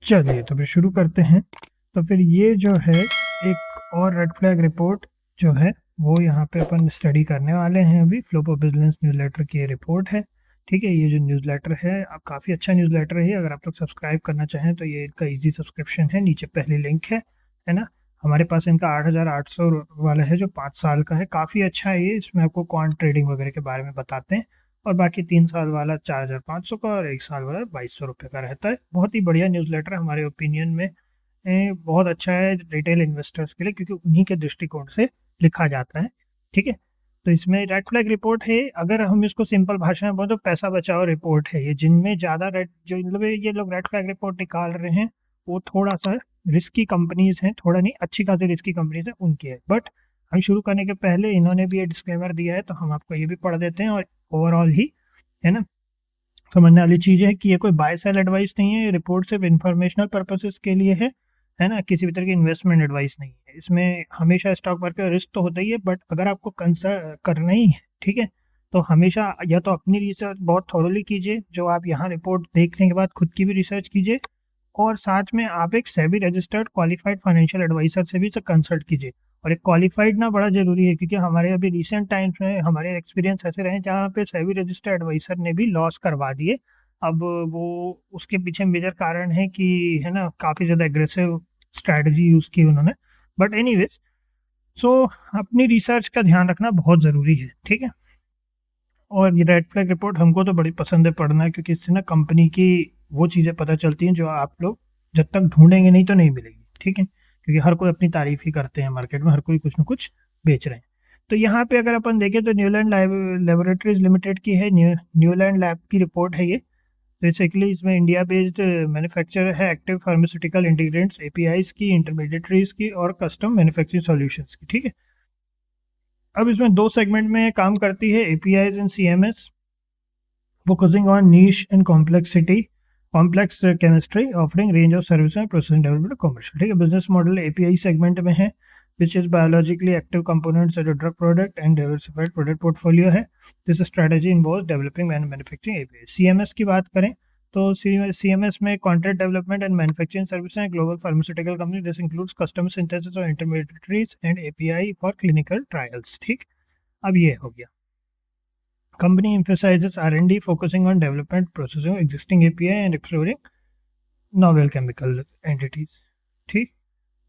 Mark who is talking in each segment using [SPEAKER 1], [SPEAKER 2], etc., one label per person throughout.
[SPEAKER 1] चलिए तो फिर शुरू करते हैं। तो फिर ये जो है एक और रेड फ्लैग रिपोर्ट जो है वो यहाँ पे अपन स्टडी करने वाले हैं। अभी फ्लो ऑफ बिजनेस न्यूज़लेटर की ये रिपोर्ट है। ठीक है, ये जो न्यूज़लेटर है अब काफ़ी अच्छा न्यूज़लेटर है। अगर आप लोग सब्सक्राइब करना चाहें तो ये इनका इजी सब्सक्रिप्शन है, नीचे पहली लिंक है ना। हमारे पास इनका 8,800 वाला है जो 5 साल का है, काफ़ी अच्छा है ये। इसमें आपको क्वांट ट्रेडिंग वगैरह के बारे में बताते हैं। और बाकी 3 साल वाला 4,500 का और 1 साल वाला 2,200 रुपये का रहता है। बहुत ही बढ़िया न्यूज़लेटर हमारे ओपिनियन में बहुत अच्छा है रिटेल इन्वेस्टर्स के लिए, क्योंकि उन्हीं के दृष्टिकोण से लिखा जाता है। ठीक है, तो इसमें रेड फ्लैग रिपोर्ट है। अगर हम इसको सिंपल भाषा में बोले तो पैसा बचाओ रिपोर्ट है ये। जिनमें ज़्यादा रेड जो मतलब ये लोग रेड फ्लैग रिपोर्ट निकाल रहे हैं वो थोड़ा सा रिस्की कंपनीज हैं, थोड़ा नहीं अच्छी खासी रिस्की कंपनीज हैं उनकी है। बट हम शुरू करने के पहले इन्होंने भी ये डिस्क्लेमर दिया है तो हम आपको ये भी पढ़ देते हैं। और ओवरऑल ही है ना, समझने वाली चीज़ है कि ये कोई बाय सेल एडवाइस नहीं है। ये रिपोर्ट सिर्फ इंफॉर्मेशनल पर्पसेस के लिए है ना, किसी भी तरह की इन्वेस्टमेंट एडवाइस नहीं है। इसमें हमेशा स्टॉक मार्केट रिस्क तो होता ही है, बट अगर आपको कंसर्न करना ही है, ठीक है, तो हमेशा या तो अपनी रिसर्च बहुत थॉरोली कीजिए, जो आप यहाँ रिपोर्ट देखने के बाद खुद की भी रिसर्च कीजिए, और साथ में आप एक SEBI registered qualified financial advisor से भी कंसल्ट कीजिए। और एक क्वालिफाइड ना बड़ा जरूरी है, क्योंकि हमारे अभी रिसेंट टाइम्स में हमारे एक्सपीरियंस ऐसे रहे जहाँ पे सेबी रजिस्टर्ड एडवाइजर ने भी लॉस करवा दिए। अब वो उसके पीछे मेजर कारण है कि है ना काफ़ी ज़्यादा एग्रेसिव स्ट्रैटेजी यूज़ की उन्होंने। बट एनीवेज, सो अपनी रिसर्च का ध्यान रखना बहुत ज़रूरी है। ठीक है, और ये रेड फ्लैग रिपोर्ट हमको तो बड़ी पसंद है पढ़ना, क्योंकि इससे ना कंपनी की वो चीज़ें पता चलती हैं जो आप लोग जब तक ढूंढेंगे नहीं तो नहीं मिलेगी। ठीक है, क्योंकि हर कोई अपनी तारीफ ही करते हैं मार्केट में, हर कोई कुछ ना कुछ बेच रहे हैं। तो यहाँ पे अगर अपन देखें तो न्यूलैंड लेबोरेटरीज लिमिटेड की है, न्यूलैंड लैब की रिपोर्ट है ये। बेसिकली इसमें इंडिया बेस्ड मैन्युफैक्चरर है एक्टिव फार्मास्यूटिकल इंटीग्रेंट्स, एपीआईज की, इंटरमीडिएटरीज की और कस्टम मैन्युफैक्चरिंग सॉल्यूशंस की। ठीक है, अब इसमें दो सेगमेंट में काम करती है, APIs and CMS, focusing on niche and complexity complex chemistry, offering range of service and processing development commercial. ठीक है, बिजनेस मॉडल एपीआई सेगमेंट में है, which is biologically active components as a drug product and diversified product portfolio है। This strategy involves developing and manufacturing API। CMS की बात करें तो CMS में contract development and manufacturing services हैं, global pharmaceutical company। This includes custom synthesis of intermediaries and API for clinical trials। ठीक, अब ये हो गया। Company emphasizes R&D, focusing on development, processing of existing API and exploring novel chemical entities। ठीक,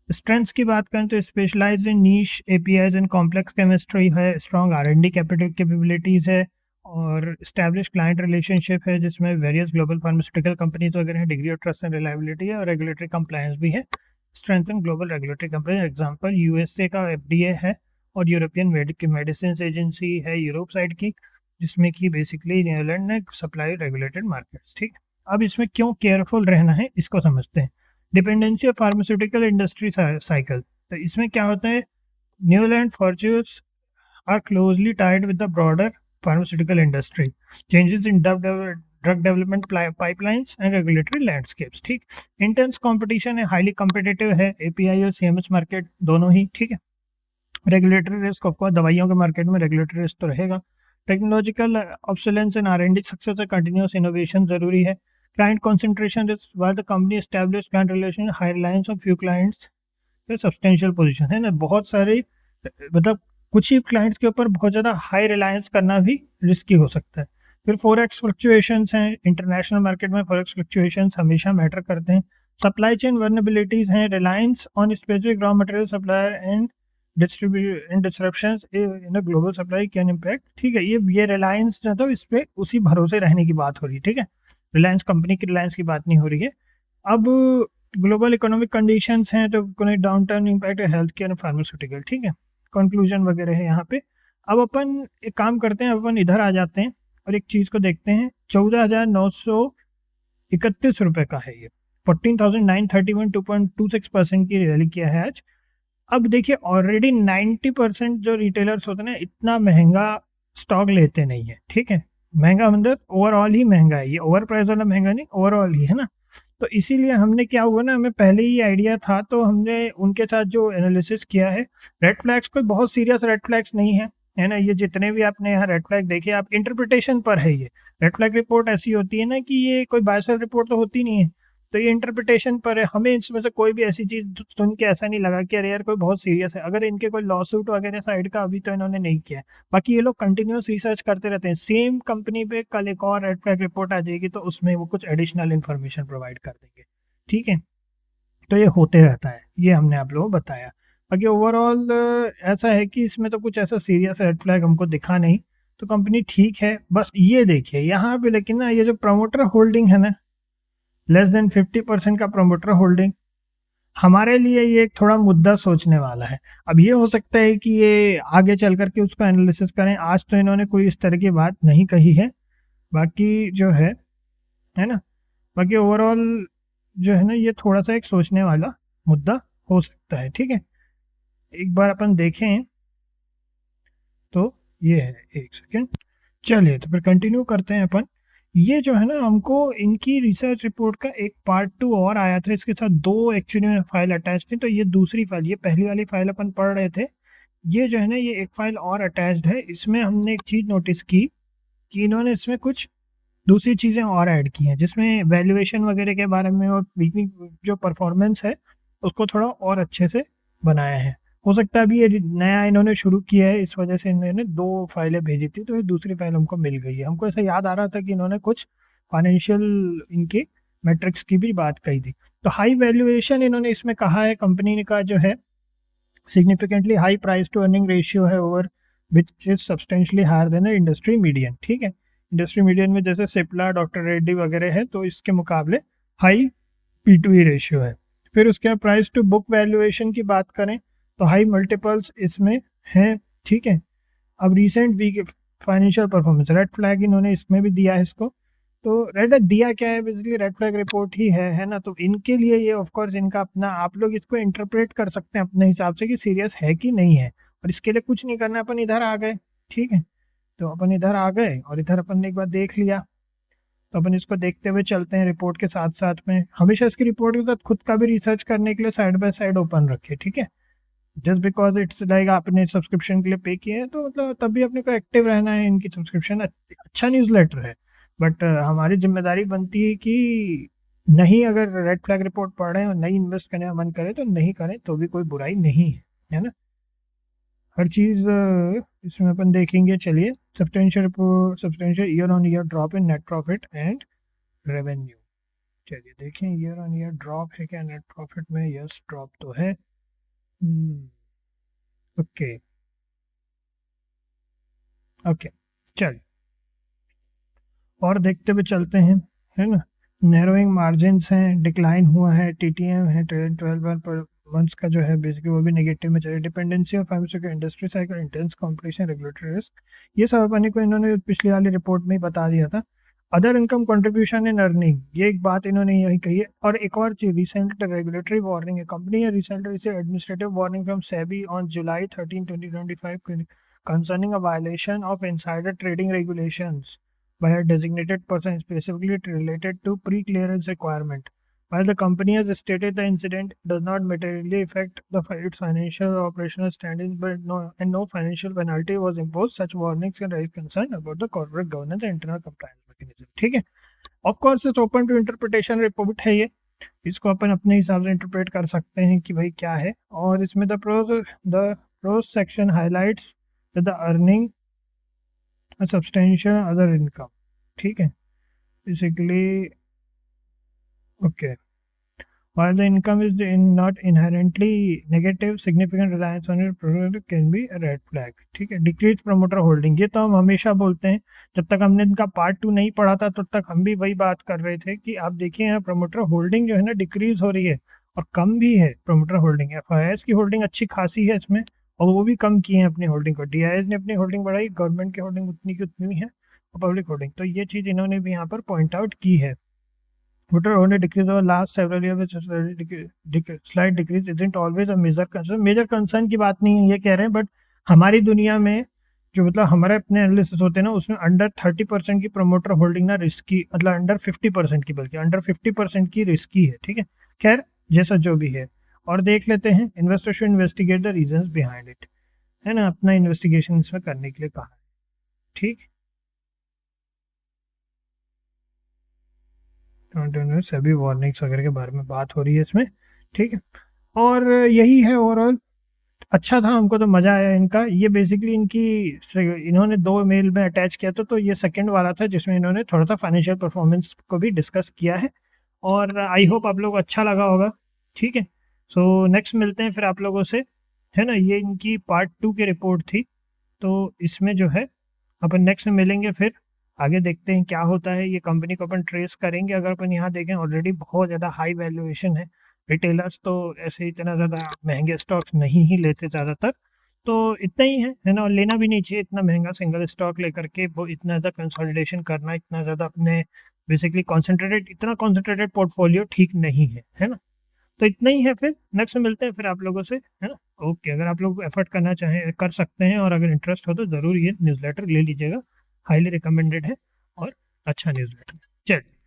[SPEAKER 1] strengths की बात करें तो specialise in niche APIs and complex chemistry है, स्ट्रॉन्ग आर&डी कैपेबिलिटीज है, और स्टैब्लिश क्लाइंट रिलेशनशिप है जिसमें वेरियस ग्लोबल फार्मास्यूटिकल कंपनीज वगैरह हैं, degree of trust and reliability है, और रेगुलेटरी कंप्लायंस भी है। Strength in global regulatory company, example USA का एफडीए है, और यूरोपियन मेडिसिन एजेंसी है यूरोप साइड की, जिसमें कि बेसिकली नीदरलैंड ने सप्लाई रेगुलेटेड मार्केट्स। ठीक, अब इसमें क्यों केयरफुल रहना है इसको समझते हैं। Dependency of pharmaceutical industry cycle, तो इसमें क्या होता है, Neuland fortunes are closely tied with the broader pharmaceutical industry, changes in drug development pipelines and regulatory landscapes. ठीक, इंटेंस कंपटीशन है, हाईली कॉम्पिटिटिव है एपीआई और सीएमएस मार्केट दोनों ही। ठीक है, रेगुलेटरी रिस्क, ऑफ कोर्स दवाइयों के मार्केट में रेगुलेटरी रिस्क तो रहेगा। टेक्नोलॉजिकल ऑब्सोलेंस एंड आर&डी सक्सेस है, कंटिन्यूस इनोवेशन जरूरी है। Client concentration risk, while the company establish client relation, high reliance on few clients, substantial position है ना, बहुत सारे मतलब कुछ ही क्लाइंट्स के ऊपर बहुत ज़्यादा हाई रिलायंस करना भी रिस्की हो सकता है। फिर फॉरेक्स फ्लक्चुएशंस हैं, इंटरनेशनल मार्केट में फॉरेक्स फ्लक्चुएशंस हमेशा मैटर करते हैं। सप्लाई चेन वर्नेबिलिटीज हैं, reliance on specific raw material supplier and distribution in global supply can impact. ठीक है, ये रिलायंस जो तो इस पर उसी भरोसे रहने की बात हो रही है। ठीक है, रिलायंस कंपनी की रिलायंस की बात नहीं हो रही है। अब ग्लोबल इकोनॉमिक कंडीशंस हैं तो कोई डाउन टर्न इम्पैक्ट है हेल्थ केयर फार्मास्यूटिकल। ठीक है, कंक्लूजन वगैरह है यहाँ पे। अब अपन एक काम करते हैं, अपन इधर आ जाते हैं और एक चीज़ को देखते हैं। 14,931 रुपये का है ये, 14,931, 2.26% की रैली किया है आज। अब देखिए ऑलरेडी 90% जो रिटेलर्स होते हैं ना इतना महंगा स्टॉक लेते नहीं है। ठीक है, महंगा मतलब ओवरऑल ही महंगा है, ये ओवर प्राइस वाला महंगा नहीं, ओवरऑल ही है ना। तो इसीलिए हमने क्या हुआ ना, हमें पहले ही आइडिया था तो हमने उनके साथ जो एनालिसिस किया है, रेड फ्लैग्स कोई बहुत सीरियस रेड फ्लैग्स नहीं है ना। ये जितने भी आपने यहाँ रेड फ्लैग देखे आप इंटरप्रिटेशन पर है। ये रेड फ्लैग रिपोर्ट ऐसी होती है ना कि ये कोई बाय सेल रिपोर्ट तो होती नहीं है, तो ये इंटरप्रिटेशन पर है, हमें इसमें से कोई भी ऐसी चीज़ सुन के ऐसा नहीं लगा कि अरे यार कोई बहुत सीरियस है। अगर इनके कोई लॉ सूट वगैरह साइड का अभी तो इन्होंने नहीं किया है, बाकी ये लोग कंटिन्यूस रिसर्च करते रहते हैं। सेम कंपनी पे कल एक और रेड फ्लैग रिपोर्ट आ जाएगी तो उसमें वो कुछ एडिशनल इन्फॉर्मेशन प्रोवाइड कर देंगे, ठीक है। तो ये होते रहता है, ये हमने आप लोगों को बताया। बाकी ओवरऑल ऐसा है कि इसमें तो कुछ ऐसा सीरियस रेड फ्लैग हमको दिखा नहीं, तो कंपनी ठीक है। बस ये देखिए यहाँ पे, लेकिन ना ये जो प्रमोटर होल्डिंग है ना, लेस देन 50% का प्रमोटर होल्डिंग, हमारे लिए ये एक थोड़ा मुद्दा सोचने वाला है। अब ये हो सकता है कि ये आगे चल करके उसको एनालिसिस करें, आज तो इन्होंने कोई इस तरह की बात नहीं कही है। बाकी जो है ना, बाकी ओवरऑल जो है ना, ये थोड़ा सा एक सोचने वाला मुद्दा हो सकता है, ठीक है। एक बार अपन देखें तो ये है, एक सेकेंड, चलिए तो फिर कंटिन्यू करते हैं अपन। ये जो है ना, हमको इनकी रिसर्च रिपोर्ट का एक पार्ट 2 और आया था, इसके साथ 2 एक्चुअली में फाइल अटैच थी। तो ये दूसरी फाइल, ये पहली वाली फाइल अपन पढ़ रहे थे, ये जो है ना ये एक फाइल और अटैच्ड है। इसमें हमने एक चीज़ नोटिस की कि इन्होंने इसमें कुछ दूसरी चीज़ें और ऐड की हैं, जिसमें वैल्यूएशन वगैरह के बारे में और वीकली जो परफॉर्मेंस है उसको थोड़ा और अच्छे से बनाया है। हो सकता है अभी ये नया इन्होंने शुरू किया है, इस वजह से इन्होंने 2 फाइलें भेजी थी, तो ये दूसरी फाइल हमको मिल गई है। हमको ऐसा याद आ रहा था कि इन्होंने कुछ फाइनेंशियल इनके मैट्रिक्स की भी बात कही थी। तो हाई वैल्यूएशन इन्होंने इसमें कहा है, कंपनी का जो है significantly high price to earning ratio है over which is substantially higher than industry median, ठीक है। इंडस्ट्री मीडियन में जैसे सिप्ला, डॉक्टर रेड्डी वगैरह है, तो इसके मुकाबले हाई P/E रेशियो है। फिर उसके बाद प्राइस टू बुक वैल्यूएशन की बात करें तो हाई मल्टीपल्स इसमें है, ठीक है। अब recent weak financial performance, red flag इन्होंने इसमें भी दिया है इसको। तो रेड दिया क्या है, बेसिकली रेड फ्लैग रिपोर्ट ही है ना। तो इनके लिए ये ऑफ कोर्स इनका अपना, आप लोग इसको इंटरप्रेट कर सकते हैं अपने हिसाब से कि सीरियस है कि नहीं है, और इसके लिए कुछ नहीं करना, अपन इधर आ गए, ठीक है। तो अपन इधर आ गए और इधर अपन ने एक बार देख लिया, तो अपन इसको देखते हुए चलते हैं रिपोर्ट के साथ साथ में। हमेशा इसकी रिपोर्ट के साथ खुद का भी रिसर्च करने के लिए साइड बाय साइड ओपन रखे, ठीक है। जस्ट बिकॉज इट्स लाइक आपने सब्सक्रिप्शन के लिए पे किया है, तो मतलब तब भी अपने को एक्टिव रहना है। इनकी सब्सक्रिप्शन अच्छा न्यूज़लेटर है, बट हमारी जिम्मेदारी बनती है कि नहीं, अगर रेड फ्लैग रिपोर्ट पढ़ रहे हैं और नहीं इन्वेस्ट करने का मन करे तो नहीं करें, तो भी कोई बुराई नहीं है ना। हर चीज़ इसमें अपन देखेंगे। चलिए, substantial year on year drop in net profit and revenue. चलिए देखें, ईयर ऑन ईयर ड्रॉप है क्या नेट प्रॉफिट में? यस, ड्रॉप तो है। ओके ओके, चल और देखते हुए चलते हैं, है ना। नैरोइंग मार्जिन्स हैं, डिक्लाइन हुआ है, टीटीएम है, 12 मंथ्स का जो है बेसिकली वो भी नेगेटिव में चले। Dependency of pharmaceutical industry cycle, intense competition, regulatory risk, ये सब अपने को इन्होंने पिछली वाली रिपोर्ट में ही बता दिया था। Other income contribution in earning, ये एक बात इन्होंने यही कही है। और एक और चीज, रिसेंट रेगुलेटरी वार्निंग है, कंपनी है recently received administrative warning from SEBI on July 13, 2025 concerning a violation of insider trading regulations by a designated person, specifically related to pre-clearance requirement. While the company has stated the incident does not materially affect its financial or operational standings, but no financial penalty was imposed, such warnings can raise concern about the corporate governance and internal compliance mechanism. ठीक है, of course it's open to interpretation report है ये, इसको अपन अपने हिसाब से interpret कर सकते हैं कि भाई क्या है। और इसमें the pros section highlights the earning substantial other income, ठीक है, basically. Okay, while the income is not inherently negative, significant reliance on it can be a red flag, ठीक है। डिक्रीज प्रमोटर होल्डिंग, ये तो हम हमेशा बोलते हैं, जब तक हमने इनका पार्ट 2 नहीं पढ़ा था तब तक हम भी वही बात कर रहे थे कि आप देखिए यहाँ प्रमोटर होल्डिंग जो है ना डिक्रीज हो रही है, और कम भी है प्रमोटर होल्डिंग। एफआईआईएस की होल्डिंग अच्छी खासी है इसमें, और वो भी कम किए हैं अपनी होल्डिंग को। डीआईएस ने अपनी होल्डिंग बढ़ाई, गवर्नमेंट की होल्डिंग उतनी की उतनी है, और पब्लिक होल्डिंग, तो ये चीज़ इन्होंने भी यहाँ पर पॉइंट आउट की है। Voter only decrease over last several years, which is slight decrease isn't always a major concern. Major concern की बात नहीं है ये कह रहे हैं, बट हमारी दुनिया में जो मतलब हमारे अपने एनालिसिस होते हैं ना, उसमें अंडर 30% की प्रमोटर होल्डिंग ना रिस्की, मतलब अंडर 50% की, बल्कि अंडर 50% की रिस्की है, ठीक है। खैर जैसा जो भी है, और देख लेते हैं, investor should investigate the reasons behind it, है ना, अपना इन्वेस्टिगेशन इसमें करने के लिए कहा है, ठीक। सभी वार्निंग्स वगैरह के बारे में बात हो रही है इसमें, ठीक है। और यही है ओवरऑल, अच्छा था, हमको तो मज़ा आया इनका। ये बेसिकली इन्होंने 2 मेल में अटैच किया था, तो ये सेकंड वाला था जिसमें इन्होंने थोड़ा सा फाइनेंशियल परफॉर्मेंस को भी डिस्कस किया है, और आई होप आप लोग को अच्छा लगा होगा, ठीक है। सो नेक्स्ट मिलते हैं फिर आप लोगों से, है ना। ये इनकी पार्ट 2 की रिपोर्ट थी, तो इसमें जो है अपन नेक्स्ट में मिलेंगे, फिर आगे देखते हैं क्या होता है। ये कंपनी को अपन ट्रेस करेंगे। अगर अपन यहाँ देखें ऑलरेडी बहुत ज़्यादा हाई वैल्यूएशन है, रिटेलर्स तो ऐसे इतना ज़्यादा महंगे स्टॉक्स नहीं ही लेते ज़्यादातर, तो इतना ही है ना। और लेना भी नहीं चाहिए इतना महंगा सिंगल स्टॉक लेकर के, वो इतना ज़्यादा कंसोलिडेशन करना, इतना ज़्यादा अपने बेसिकली इतना कॉन्सेंट्रेटेड पोर्टफोलियो ठीक नहीं है ना। तो इतना ही है, फिर नेक्स्ट में मिलते हैं फिर आप लोगों से, है ना। ओके, अगर आप लोग एफर्ट करना चाहें कर सकते हैं, और अगर इंटरेस्ट हो तो ज़रूर ये न्यूज़लेटर ले लीजिएगा, हाईली रिकमेंडेड है और अच्छा न्यूज़लेटर। चलिए।